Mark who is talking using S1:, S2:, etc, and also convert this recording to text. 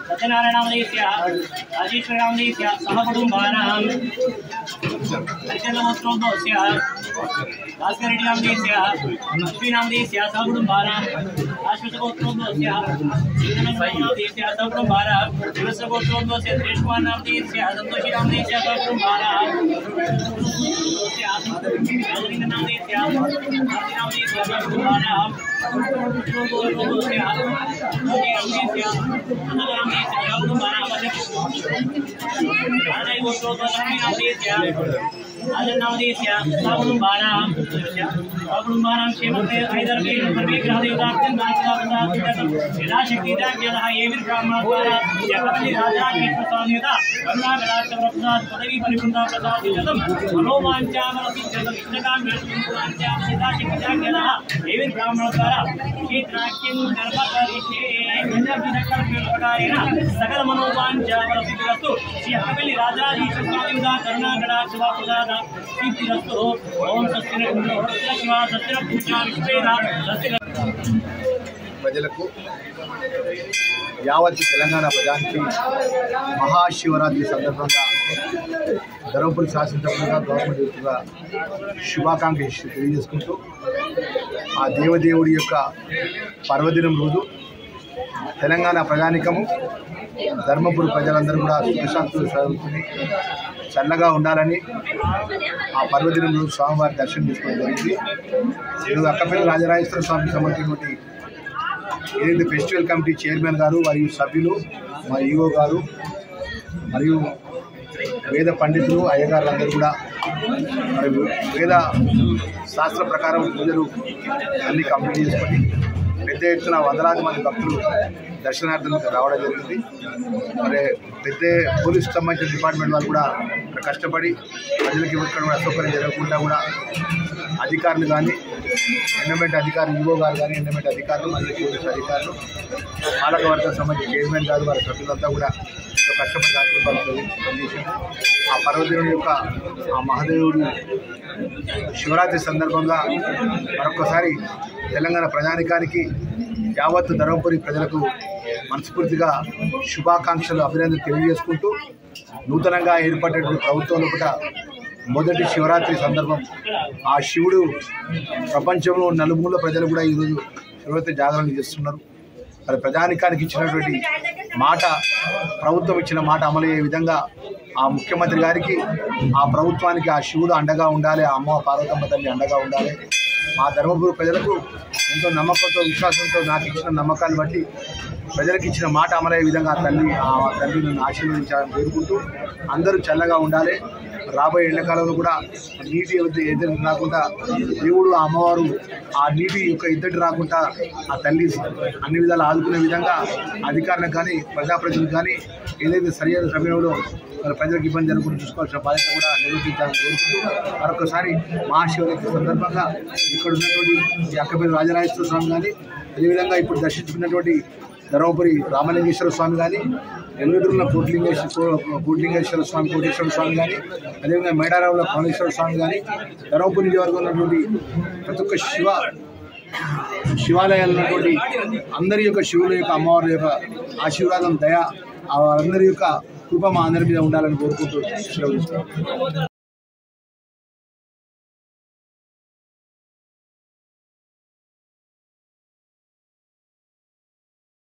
S1: सत्यनारायणामदेश्य अजीश्वरामदेश्य सहकुटुम्बानां हरिचन्द्रमोत्सवोत्सवस्य भास्कररेड्डिनामदेश्य लक्ष्मीनामदेश्य सहकुटुम्बानां आश्वसगोत्सवोत्सवस्य श्रीधरनामदेश्य सहकुटुम्बानां दिवसगोत्सवोत्सवस्य त्रेष्कुमारनामदेश्य सन्तोषीनामदेश्य सहकुटुम्बानां नामदेश्य नामदेश्य सहकुटुम्बानां सकल मनोवांछावरसिद्धिरस्तु श्री अक्कपल्ली राजराजेश्वर स्वामी करुणाकटाक्षवाप्रसाद सिद्धिरस्तु ओम सत्यशिवा सत्यपूजा विश्वेदा सत्य
S2: ప్రజలకు యావత్ తెలంగాణ ప్రజానికి మహాశివరాత్రి సందర్భంగా ధర్మపురి శాసనసభ్యులుగా గవర్నమెంట్ యొక్క శుభాకాంక్షలు తెలియజేసుకుంటూ ఆ దేవదేవుడి యొక్క పర్వదినం రోజు తెలంగాణ ప్రజానికము ధర్మపురి ప్రజలందరూ కూడా సుఖశాంతులు చదువుకుని చల్లగా ఉండాలని ఆ పర్వదినం రోజు స్వామివారి దర్శనం చేసుకోవడం జరిగింది. ఈరోజు అక్కపల్లి రాజరాజేశ్వర స్వామికి సంబంధించినటువంటి ఏదైతే ఫెస్టివల్ కమిటీ చైర్మన్ గారు మరియు సభ్యులు మా ఈఓ గారు మరియు వేద పండితులు అయ్యగారులందరూ కూడా మరి వేద శాస్త్ర ప్రకారం పూజలు అన్నీ కంప్లీట్ చేసుకొని పెద్ద ఎత్తున వందలాది మంది భక్తులు దర్శనార్థం రావడం జరిగింది. మరి పెద్ద పోలీసుకు సంబంధించిన డిపార్ట్మెంట్ వాళ్ళు కూడా కష్టపడి ప్రజలకి ఇక్కడ కూడా అసౌకర్యం జరగకుండా కూడా అధికారులు కానీ ఎండోమెంట్ అధికారులు ఈవో గారు కానీ ఎండోమెంట్ అధికారులు మరియు పోలీసు అధికారులు పాలకవర్గం సంబంధించిన చైర్మన్ గారు వారి సభ్యులంతా కూడా ఎంతో కష్టపడి కార్యక్రమాలు పనిచేసి ఆ పర్వదినుడి యొక్క ఆ మహాదేవుడి శివరాత్రి సందర్భంగా మరొకసారి తెలంగాణ ప్రజానికానికి యావత్ ధర్మపురి ప్రజలకు మనస్ఫూర్తిగా శుభాకాంక్షలు అభినందనలు తెలియజేసుకుంటూ నూతనంగా ఏర్పడినటువంటి ప్రభుత్వంలో కూడా మొదటి శివరాత్రి సందర్భం ఆ శివుడు ప్రపంచంలో నలుమూల ప్రజలు కూడా ఈరోజు శివరాత్రి జాగరణ చేస్తున్నారు. మరి ప్రజానికానికి ఇచ్చినటువంటి మాట ప్రభుత్వం ఇచ్చిన మాట అమలయ్యే విధంగా ఆ ముఖ్యమంత్రి గారికి ఆ ప్రభుత్వానికి ఆ శివుడు అండగా ఉండాలి, ఆ అమ్మ పార్వతమ్మ తల్లి అండగా ఉండాలి. మా ధర్మపురి ప్రజలకు ఎంతో నమ్మకంతో విశ్వాసంతో నాకు ఇచ్చిన నమ్మకాన్ని బట్టి ప్రజలకు ఇచ్చిన మాట అమలయ్యే విధంగా ఆ తల్లి నన్ను ఆశీర్వదించాలని కోరుకుంటూ అందరూ చల్లగా ఉండాలి. రాబోయే ఎండాకాలంలో కూడా నీటి ఎదురు రాకుండా దేవుడు ఆ అమ్మవారు ఆ నీటి యొక్క ఎద్దటి రాకుండా ఆ తల్లి అన్ని విధాలు ఆదుకునే విధంగా అధికారులకు కానీ ప్రజాప్రతినిధులకు కానీ ఏదైతే సరైన సమయంలో మరి ప్రజలకు ఇబ్బంది జరగకుండా చూసుకోవాల్సిన బాధ్యత కూడా నిర్వర్తించాలని కోరుకుంటూ మరొకసారి మహాశివరాత్రి సందర్భంగా ఇక్కడ ఉన్నటువంటి ఈ అక్కపల్లి రాజరాజేశ్వర స్వామి కానీ అదేవిధంగా ఇప్పుడు దర్శించుకున్నటువంటి ధర్మపురి రామలింగేశ్వర స్వామి కానీ ఎల్లుడున్న కోట్లింగేశ్వర స్వామి కోటేశ్వర స్వామి కానీ అదేవిధంగా మేడారంలో కోణేశ్వర స్వామి కానీ ధర్మపురి నియోజకవర్గంలో ఉన్నటువంటి ప్రతి ఒక్క శివాలయాలు ఉన్నటువంటి అందరి యొక్క శివుల యొక్క అమ్మవారి యొక్క ఆశీర్వాదం దయ అందరి యొక్క కృప మా అందరి మీద ఉండాలని కోరుకుంటూ